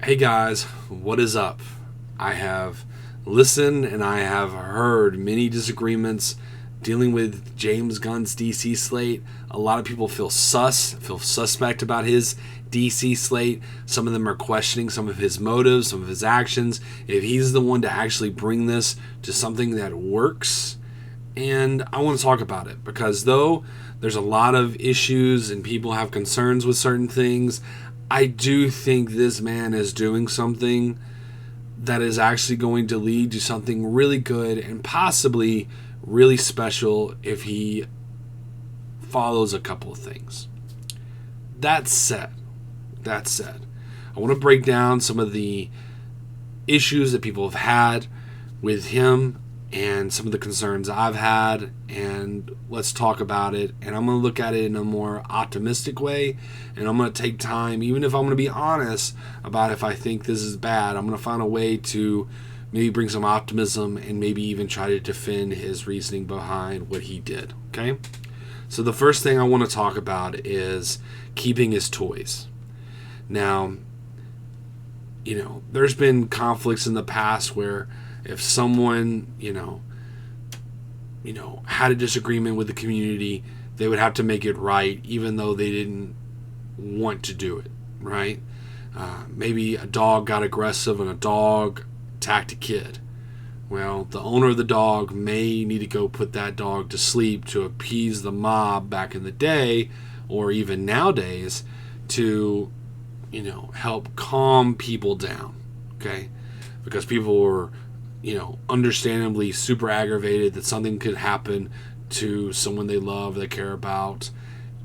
Hey guys, what is up? I have listened and I have heard many disagreements dealing with James Gunn's DC Slate. A lot of people feel suspect about his DC Slate. Some of them are questioning some of his motives, some of his actions, if he's the one to actually bring this to something that works. And I want to talk about it because though there's a lot of issues and people have concerns with certain things, I do think this man is doing something that is actually going to lead to something really good and possibly really special if he follows a couple of things. That said, I want to break down some of the issues that people have had with him and some of the concerns I've had, and let's talk about it. And I'm going to look at it in a more optimistic way, and I'm going to take time, even if I'm going to be honest about if I think this is bad, I'm going to find a way to maybe bring some optimism and maybe even try to defend his reasoning behind what he did, okay? So the first thing I want to talk about is keeping his toys. Now, there's been conflicts in the past where if someone, had a disagreement with the community, they would have to make it right, even though they didn't want to do it, right? Maybe a dog got aggressive and a dog attacked a kid. Well, the owner of the dog may need to go put that dog to sleep to appease the mob back in the day, or even nowadays, to, help calm people down, okay? Because people were understandably super aggravated that something could happen to someone they love, they care about.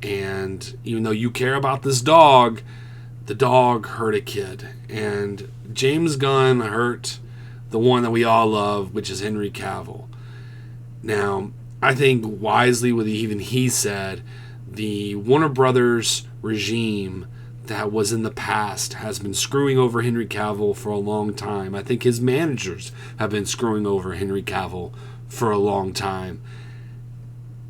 And even though you care about this dog, the dog hurt a kid. And James Gunn hurt the one that we all love, which is Henry Cavill. Now, I think wisely what even he said, the Warner Brothers regime that was in the past has been screwing over Henry Cavill for a long time. I think his managers have been screwing over Henry Cavill for a long time.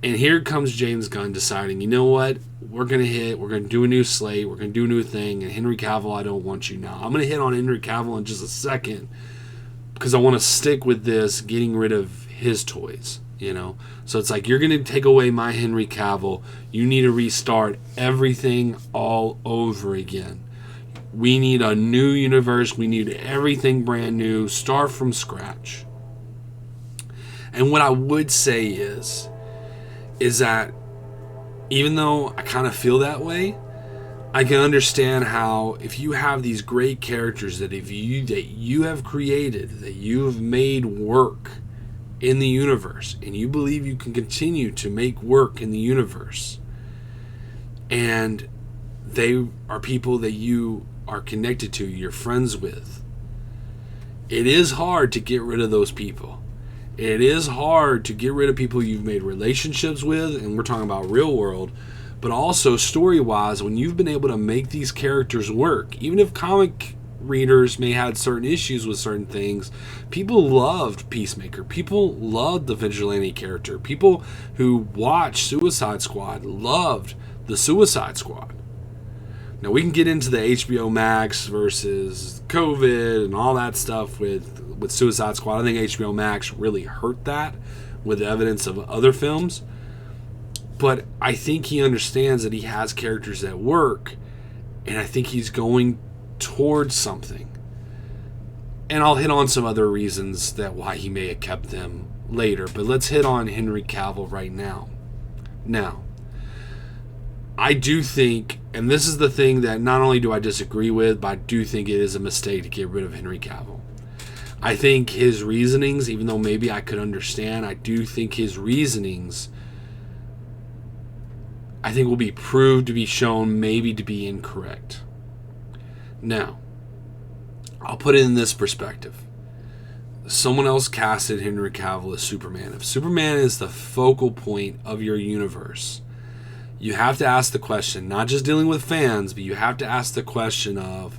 And here comes James Gunn deciding, you know what? We're going to do a new slate, we're going to do a new thing, and Henry Cavill, I don't want you now. I'm going to hit on Henry Cavill in just a second because I want to stick with this, getting rid of his toys. So it's like, you're going to take away my Henry Cavill. You need to restart everything all over again. We need a new universe. We need everything brand new. Start from scratch. And what I would say is that even though I kind of feel that way, I can understand how if you have these great characters that you have created, that you have made work in the universe, and you believe you can continue to make work in the universe, and they are people that you are connected to, you're friends with, it is hard to get rid of those people. It is hard to get rid of people you've made relationships with, and we're talking about real world, but also story-wise, when you've been able to make these characters work, even if comic readers may have certain issues with certain things, people loved Peacemaker. People loved the vigilante character. People who watched Suicide Squad loved the Suicide Squad. Now we can get into the HBO Max versus COVID and all that stuff with Suicide Squad. I think HBO Max really hurt that with evidence of other films. But I think he understands that he has characters that work, and I think he's going towards something. And I'll hit on some other reasons that why he may have kept them later, but let's hit on Henry Cavill right now. Now, I do think, and this is the thing that not only do I disagree with, but I do think it is a mistake to get rid of Henry Cavill. I think his reasonings, even though maybe I could understand, I do think his reasonings, I think will be proved to be shown maybe to be incorrect. Now, I'll put it in this perspective. Someone else casted Henry Cavill as Superman. If Superman is the focal point of your universe, you have to ask the question, not just dealing with fans, but you have to ask the question of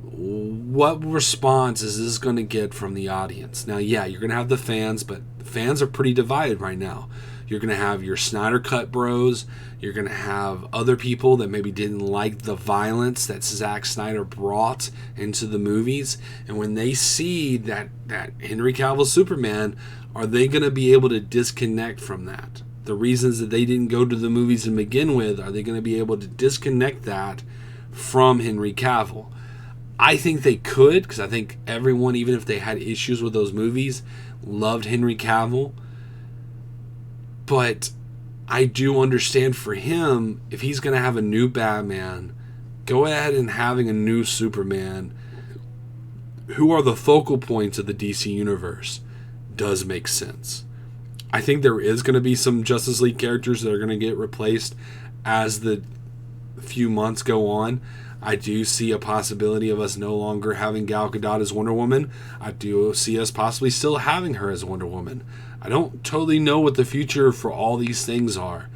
what response is this going to get from the audience? Now, yeah, you're going to have the fans, but the fans are pretty divided right now. You're going to have your Snyder Cut bros. You're going to have other people that maybe didn't like the violence that Zack Snyder brought into the movies. And when they see that Henry Cavill Superman, are they going to be able to disconnect from that? The reasons that they didn't go to the movies to begin with, are they going to be able to disconnect that from Henry Cavill? I think they could, because I think everyone, even if they had issues with those movies, loved Henry Cavill. But I do understand for him, if he's going to have a new Batman, go ahead and having a new Superman, who are the focal points of the DC universe, does make sense. I think there is going to be some Justice League characters that are going to get replaced as the few months go on. I do see a possibility of us no longer having Gal Gadot as Wonder Woman. I do see us possibly still having her as Wonder Woman. I don't totally know what the future for all these things are,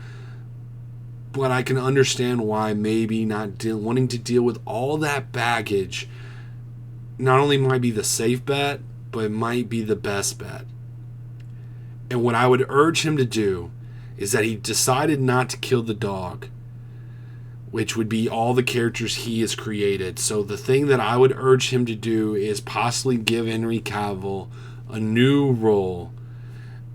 but I can understand why maybe not wanting to deal with all that baggage not only might be the safe bet, but it might be the best bet. And what I would urge him to do is that he decided not to kill the dog, which would be all the characters he has created. So the thing that I would urge him to do is possibly give Henry Cavill a new role.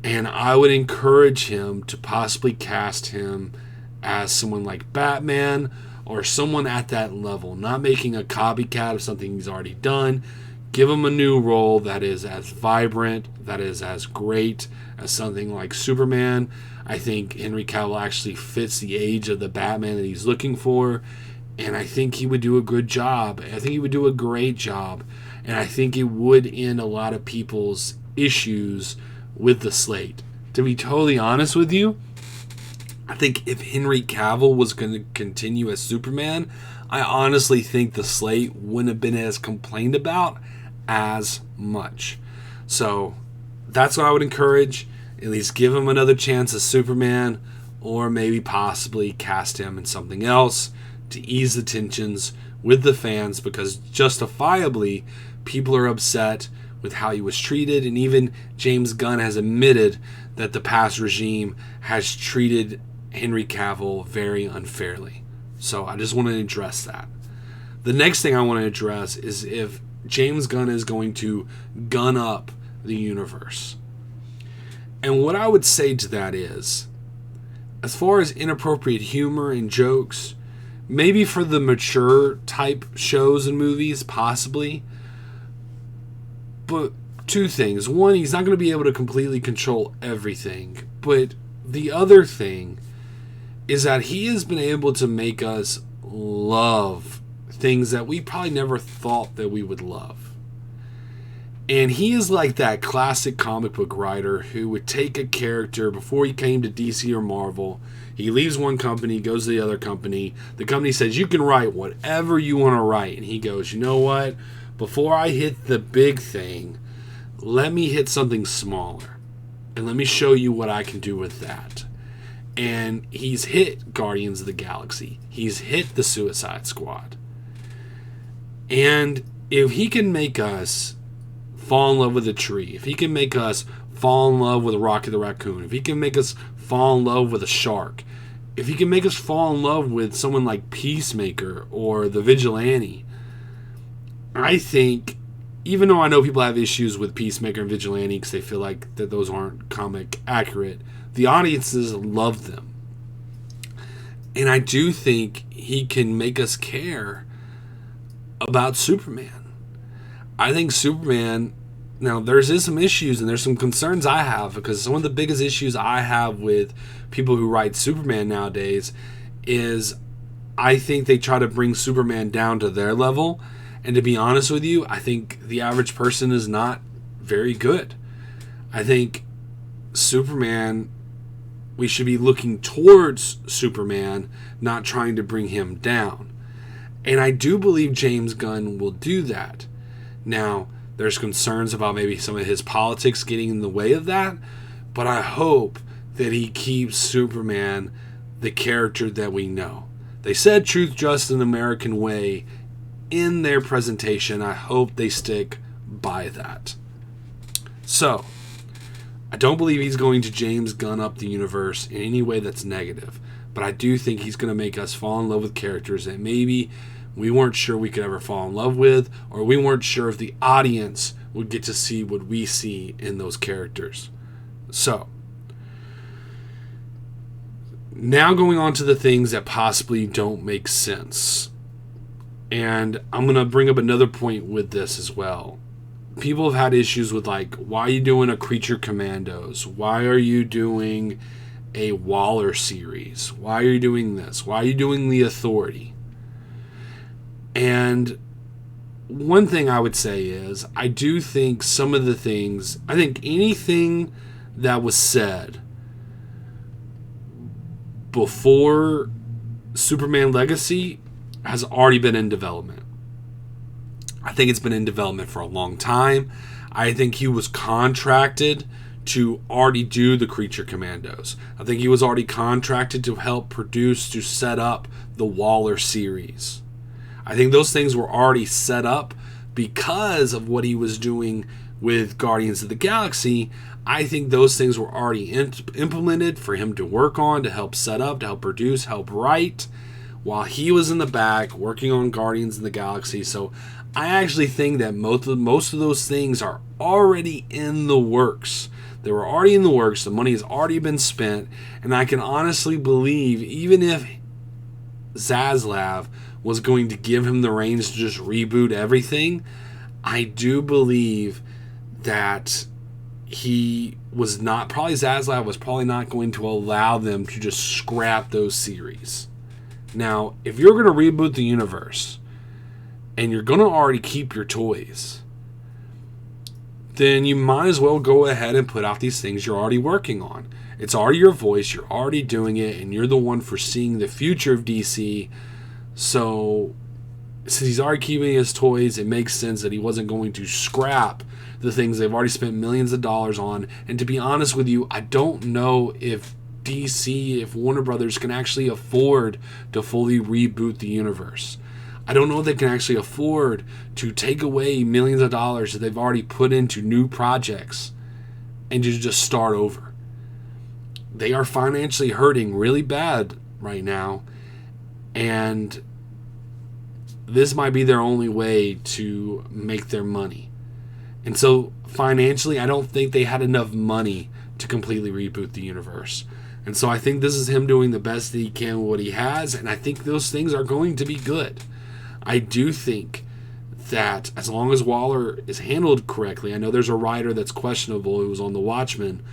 And I would encourage him to possibly cast him as someone like Batman or someone at that level, not making a copycat of something he's already done. Give him a new role that is as vibrant, that is as great as something like Superman. I think Henry Cavill actually fits the age of the Batman that he's looking for, and I think he would do a good job. I think he would do a great job, and I think it would end a lot of people's issues with the slate. To be totally honest with you, I think if Henry Cavill was going to continue as Superman, I honestly think the slate wouldn't have been as complained about as much. So that's what I would encourage. At least give him another chance as Superman, or maybe possibly cast him in something else to ease the tensions with the fans, because justifiably people are upset with how he was treated, and even James Gunn has admitted that the past regime has treated Henry Cavill very unfairly. So I just want to address that. The next thing I want to address is if James Gunn is going to gun up the universe. And what I would say to that is, as far as inappropriate humor and jokes, maybe for the mature type shows and movies, possibly. But two things. One, he's not going to be able to completely control everything. But the other thing is that he has been able to make us love things that we probably never thought that we would love. And he is like that classic comic book writer who would take a character before he came to DC or Marvel. He leaves one company, goes to the other company. The company says, you can write whatever you want to write. And he goes, you know what? Before I hit the big thing, let me hit something smaller. And let me show you what I can do with that. And he's hit Guardians of the Galaxy. He's hit the Suicide Squad. And if he can make us fall in love with a tree, if he can make us fall in love with Rocky the Raccoon, if he can make us fall in love with a shark, if he can make us fall in love with someone like Peacemaker or the Vigilante, I think, even though I know people have issues with Peacemaker and Vigilante because they feel like that those aren't comic accurate, the audiences love them. And I do think he can make us care about Superman. I think Superman, now there's some issues and there's some concerns I have, because some of the biggest issues I have with people who write Superman nowadays is I think they try to bring Superman down to their level. And to be honest with you, I think the average person is not very good. I think Superman, we should be looking towards Superman, not trying to bring him down. And I do believe James Gunn will do that. Now, there's concerns about maybe some of his politics getting in the way of that, but I hope that he keeps Superman the character that we know. They said truth, justice, and American way in their presentation. I hope they stick by that. So, I don't believe he's going to James Gunn up the universe in any way that's negative. But I do think he's going to make us fall in love with characters that maybe we weren't sure we could ever fall in love with, or we weren't sure if the audience would get to see what we see in those characters. So, now going on to the things that possibly don't make sense. And I'm going to bring up another point with this as well. People have had issues with, like, why are you doing a Creature Commandos? Why are you doing a Waller series? Why are you doing this? Why are you doing the Authority? And one thing I would say is, I do think some of the things, I think anything that was said before Superman Legacy has already been in development. I think it's been in development for a long time. I think he was contracted to already do the Creature Commandos. I think he was already contracted to help produce, to set up the Waller series. I think those things were already set up because of what he was doing with Guardians of the Galaxy. I think those things were already implemented for him to work on, to help set up, to help produce, help write, while he was in the back working on Guardians of the Galaxy. So I actually think that most of those things are already in the works. They were already in the works. The money has already been spent. And I can honestly believe, even if Zaslav was going to give him the reins to just reboot everything, I do believe that Zaslav was probably not going to allow them to just scrap those series. Now, if you're going to reboot the universe and you're going to already keep your toys, then you might as well go ahead and put out these things you're already working on. It's already your voice, you're already doing it, and you're the one foreseeing the future of DC. So, since he's already keeping his toys, it makes sense that he wasn't going to scrap the things they've already spent millions of dollars on. And to be honest with you, I don't know if if Warner Brothers can actually afford to fully reboot the universe. I don't know if they can actually afford to take away millions of dollars that they've already put into new projects and to just start over. They are financially hurting really bad right now, and this might be their only way to make their money. And so financially, I don't think they had enough money to completely reboot the universe. And so I think this is him doing the best that he can with what he has, and I think those things are going to be good. I do think that as long as Waller is handled correctly, I know there's a writer that's questionable who was on The Watchmen,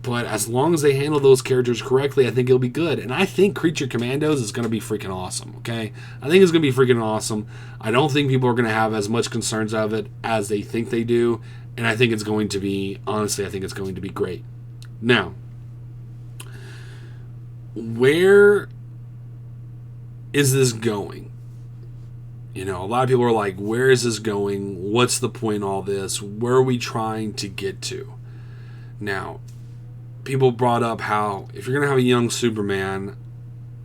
but as long as they handle those characters correctly, I think it'll be good. And I think Creature Commandos is going to be freaking awesome, okay? I think it's going to be freaking awesome. I don't think people are going to have as much concerns of it as they think they do, and I think it's going to be, honestly, I think it's going to be great. Now, where is this going? You know, a lot of people are like, where is this going? What's the point in all this? Where are we trying to get to? Now, people brought up how, if you're going to have a young Superman,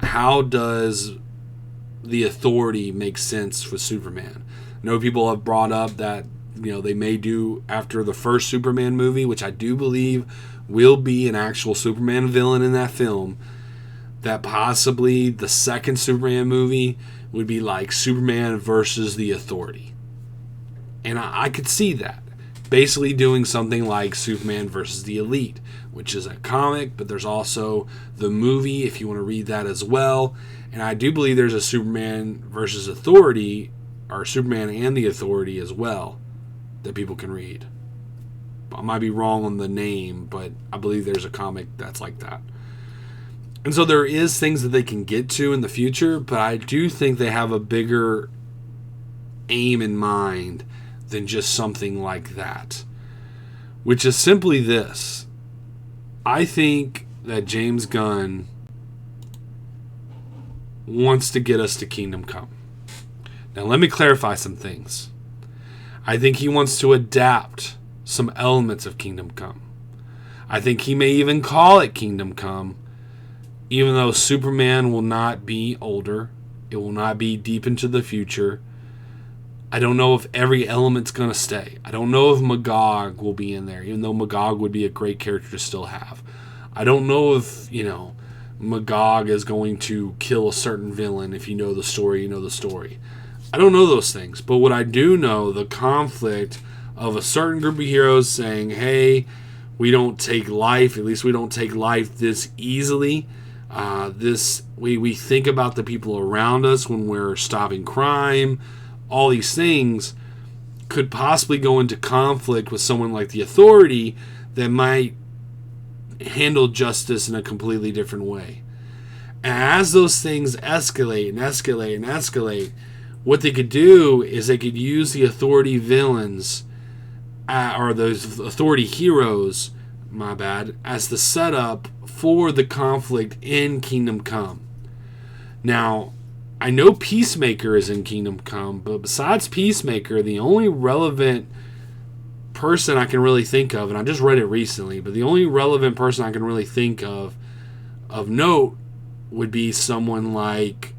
how does the Authority make sense for Superman? I know people have brought up that, you know, they may do after the first Superman movie, which I do believe will be an actual Superman villain in that film, that possibly the second Superman movie would be like Superman versus the Authority. And I could see that. Basically doing something like Superman versus the Elite, which is a comic, but there's also the movie if you want to read that as well. And I do believe there's a Superman versus Authority, or Superman and the Authority as well, that people can read. I might be wrong on the name, but I believe there's a comic that's like that. And so there is things that they can get to in the future, but I do think they have a bigger aim in mind than just something like that, which is simply this. I think that James Gunn wants to get us to Kingdom Come. Now, let me clarify some things. I think he wants to adapt some elements of Kingdom Come. I think he may even call it Kingdom Come, even though Superman will not be older, it will not be deep into the future. I don't know if every element's going to stay. I don't know if Magog will be in there, even though Magog would be a great character to still have. I don't know if, Magog is going to kill a certain villain. If you know the story, you know the story. I don't know those things. But what I do know, the conflict of a certain group of heroes saying, hey, we don't take life, at least we don't take life this easily. We think about the people around us when we're stopping crime. All these things could possibly go into conflict with someone like the Authority that might handle justice in a completely different way. And as those things escalate and escalate and escalate, what they could do is they could use the Authority villains, or those Authority heroes, as the setup for the conflict in Kingdom Come. Now, I know Peacemaker is in Kingdom Come, but besides Peacemaker, the only relevant person I can really think of, and I just read it recently, but the only relevant person I can really think of note would be someone like,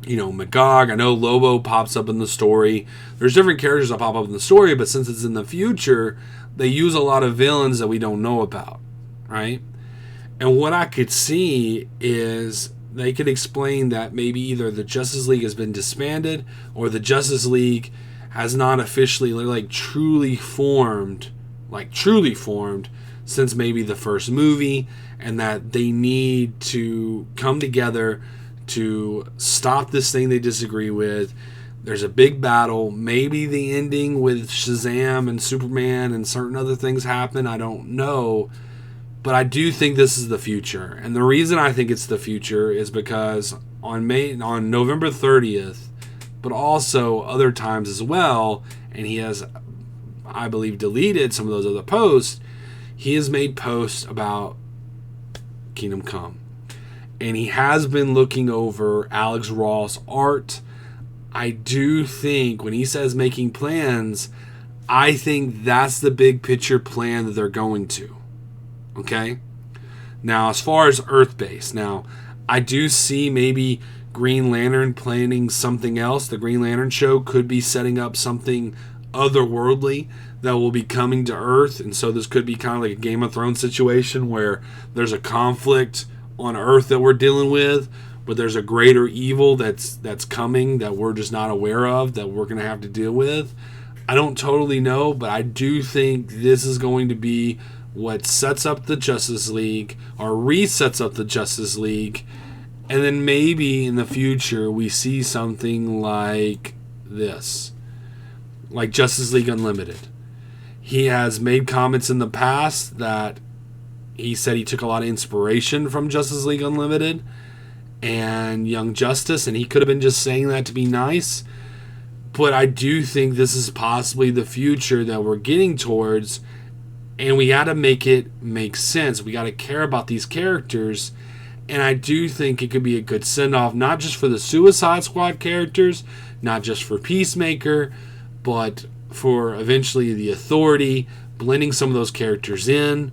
Magog. I know Lobo pops up in the story. There's different characters that pop up in the story, but since it's in the future, they use a lot of villains that we don't know about, right? And what I could see is they could explain that maybe either the Justice League has been disbanded or the Justice League has not officially truly formed since maybe the first movie, and that they need to come together to stop this thing they disagree with. There's a big battle. Maybe the ending with Shazam and Superman and certain other things happen. I don't know. But I do think this is the future. And the reason I think it's the future is because on November 30th, but also other times as well, and he has, I believe, deleted some of those other posts, he has made posts about Kingdom Come. And he has been looking over Alex Ross' art. I do think when he says making plans, I think that's the big picture plan that they're going to. Okay? Now, as far as Earth-based, I do see maybe Green Lantern planning something else. The Green Lantern show could be setting up something otherworldly that will be coming to Earth, and so this could be kind of like a Game of Thrones situation where there's a conflict on Earth that we're dealing with, but there's a greater evil that's coming that we're just not aware of, that we're going to have to deal with. I don't totally know, but I do think this is going to be what sets up the Justice League, or resets up the Justice League, and then maybe in the future we see something like this, like Justice League Unlimited. He has made comments in the past that he said he took a lot of inspiration from Justice League Unlimited and Young Justice, and he could have been just saying that to be nice, but I do think this is possibly the future that we're getting towards. And we got to make it make sense. We got to care about these characters. And I do think it could be a good send-off, not just for the Suicide Squad characters, not just for Peacemaker, but for eventually the Authority, blending some of those characters in.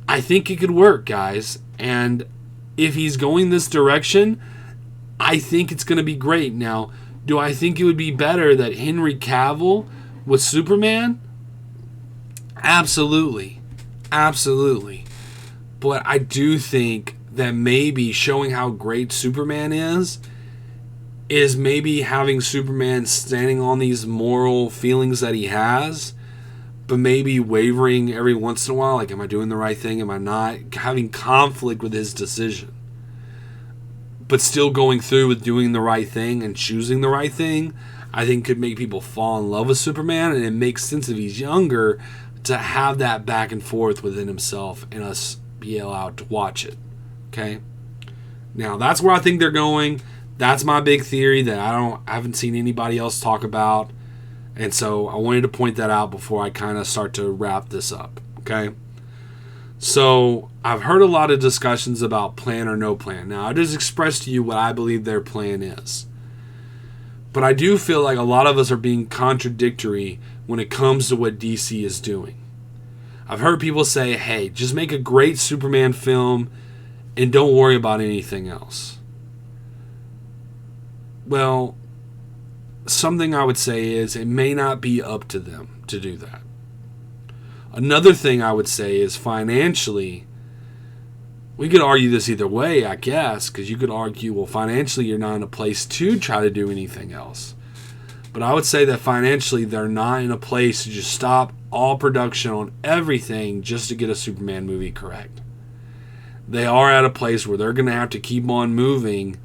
I think it could work, guys. And if he's going this direction, I think it's going to be great. Now, do I think it would be better that Henry Cavill was Superman? Absolutely. But I do think that maybe showing how great Superman is maybe having Superman standing on these moral feelings that he has, but maybe wavering every once in a while, like, am I doing the right thing, am I not? Having conflict with his decision, but still going through with doing the right thing and choosing the right thing, I think could make people fall in love with Superman, and it makes sense if he's younger to have that back and forth within himself and us be allowed to watch it. Okay? Now, that's where I think they're going. That's my big theory that I haven't seen anybody else talk about. And so I wanted to point that out before I kind of start to wrap this up. Okay? So I've heard a lot of discussions about plan or no plan. Now, I just expressed to you what I believe their plan is. But I do feel like a lot of us are being contradictory when it comes to what DC is doing. I've heard people say, hey, just make a great Superman film and don't worry about anything else. Well, something I would say is it may not be up to them to do that. Another thing I would say is financially, we could argue this either way, I guess, because you could argue, well, financially you're not in a place to try to do anything else. But I would say that financially they're not in a place to just stop all production on everything just to get a Superman movie correct. They are at a place where they're going to have to keep on moving,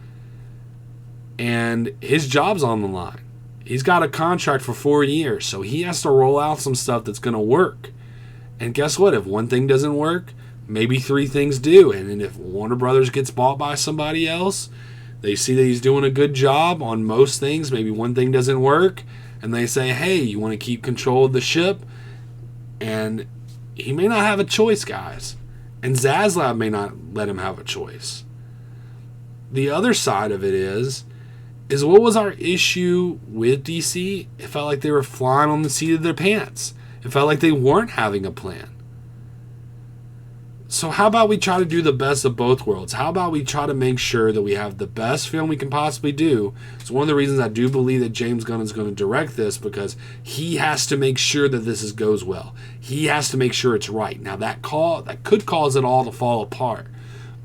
and his job's on the line. He's got a contract for 4 years, so he has to roll out some stuff that's going to work. And guess what? If one thing doesn't work, maybe 3 things do. And then if Warner Brothers gets bought by somebody else, they see that he's doing a good job on most things. Maybe one thing doesn't work, and they say, hey, you want to keep control of the ship? And he may not have a choice, guys. And Zaslav may not let him have a choice. The other side of it is what was our issue with DC? It felt like they were flying on the seat of their pants. It felt like they weren't having a plan. So how about we try to do the best of both worlds? How about we try to make sure that we have the best film we can possibly do? It's one of the reasons I do believe that James Gunn is going to direct this, because he has to make sure that this goes well. He has to make sure it's right. Now that could cause it all to fall apart,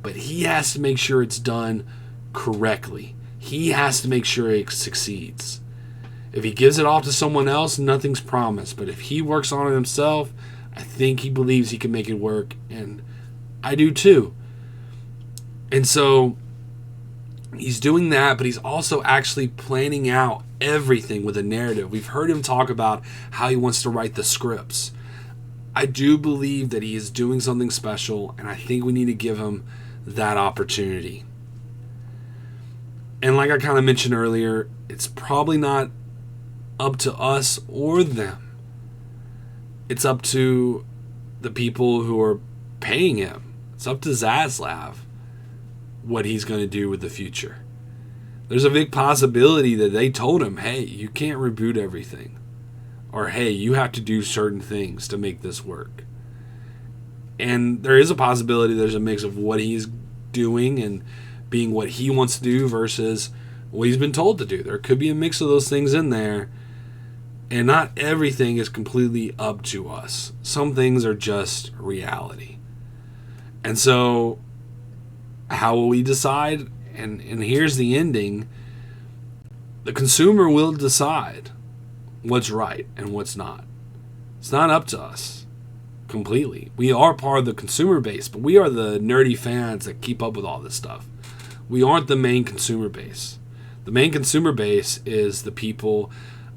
but he has to make sure it's done correctly. He has to make sure it succeeds. If he gives it off to someone else, nothing's promised. But if he works on it himself, I think he believes he can make it work, and I do too. And so he's doing that, but he's also actually planning out everything with a narrative. We've heard him talk about how he wants to write the scripts. I do believe that he is doing something special, and I think we need to give him that opportunity. And like I kind of mentioned earlier, it's probably not up to us or them. It's up to the people who are paying him. It's up to Zaslav what he's going to do with the future. There's a big possibility that they told him, hey, you can't reboot everything. Or, hey, you have to do certain things to make this work. And there is a possibility there's a mix of what he's doing and being what he wants to do versus what he's been told to do. There could be a mix of those things in there. And not everything is completely up to us. Some things are just reality. And so, how will we decide? And here's the ending. The consumer will decide what's right and what's not. It's not up to us completely. We are part of the consumer base, but we are the nerdy fans that keep up with all this stuff. We aren't the main consumer base. The main consumer base is the people.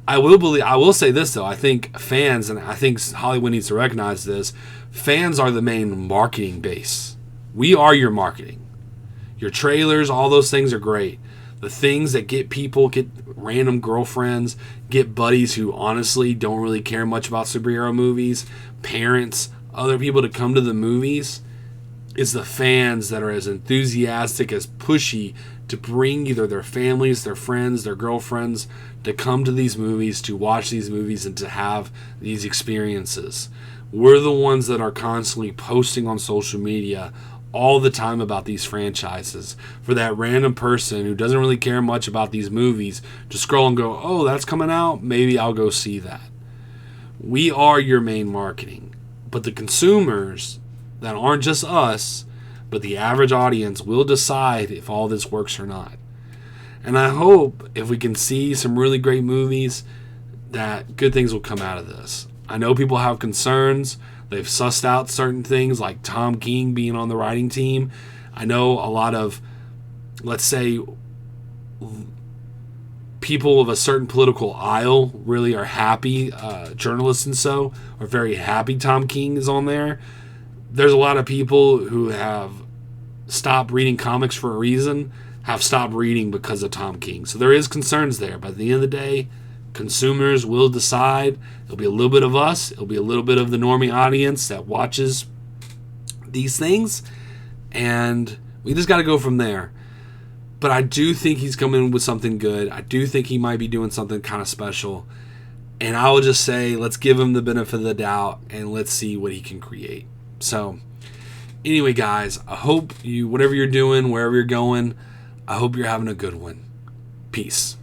I will say this though. I think fans, and I think Hollywood needs to recognize this, fans are the main marketing base. We are your marketing. Your trailers, all those things are great. The things that get people, get random girlfriends, get buddies who honestly don't really care much about superhero movies, parents, other people to come to the movies, is the fans that are as enthusiastic, as pushy to bring either their families, their friends, their girlfriends to come to these movies, to watch these movies, and to have these experiences. We're the ones that are constantly posting on social media all the time about these franchises for that random person who doesn't really care much about these movies to scroll and go, oh, that's coming out, maybe I'll go see that. We are your main marketing. But the consumers that aren't just us, but the average audience will decide if all this works or not. And I hope if we can see some really great movies, that good things will come out of this. I know people have concerns. They've sussed out certain things like Tom King being on the writing team. I know a lot of, let's say, people of a certain political aisle really are happy, journalists and so, are very happy Tom King is on there. There's a lot of people who have stopped reading comics for a reason, have stopped reading because of Tom King. So there is concerns there, but at the end of the day, consumers will decide. It'll be a little bit of us. It'll be a little bit of the normie audience that watches these things. And we just got to go from there. But I do think he's coming with something good. I do think he might be doing something kind of special. And I will just say, let's give him the benefit of the doubt and let's see what he can create. So, anyway, guys, I hope you, whatever you're doing, wherever you're going, I hope you're having a good one. Peace.